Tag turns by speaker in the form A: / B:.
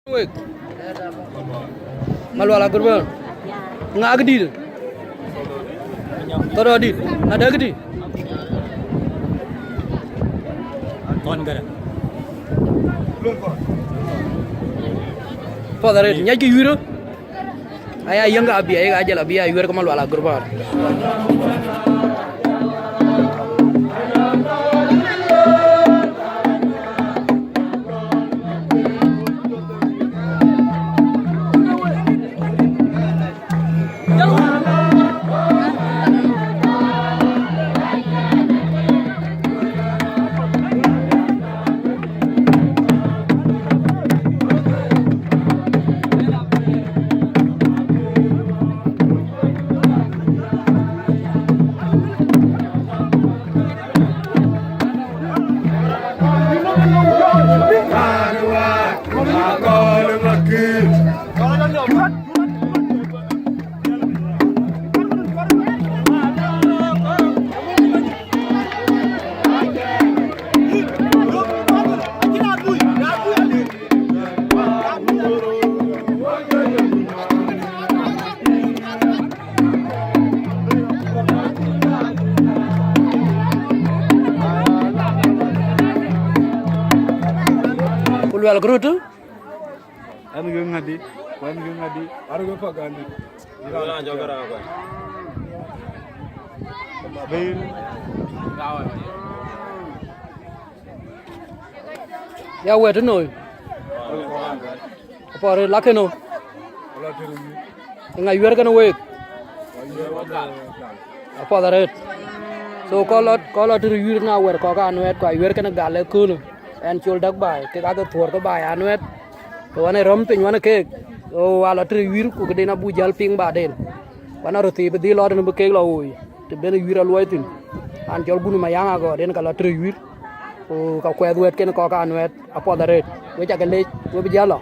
A: Wait. Malwala kurban. Ngag di. Toro di. Ada gedi.
B: Kon gara.
A: Padare nyaki yuro. Aya yanga abi aya ajala abi aya yuro malwala kurban. Kulwal grutu.
C: Anu ngadi, aru apa gandi?
B: Wala jogara ko.
C: Bail.
A: Ya wetu no. Apa re lakeno.
C: Wala terumi.
A: Ngai wer kana wek. Apa dare. So kolot ru yur na wer ko ka anwet ko wer kana gale kuno. En chul dak bai ke ga thor ko bai anwet. To ane rom pin wana ke. O ala tri wir ku ke na bu jal ping ba den. Wana ro ti be di lo den be ke lo oi. Te ben wir al waitin. An jol gunu ma yanga go den kala tri wir. O ka kwed wet ken ko ka anwet. Apa dare. We ja ke le we bi jalo.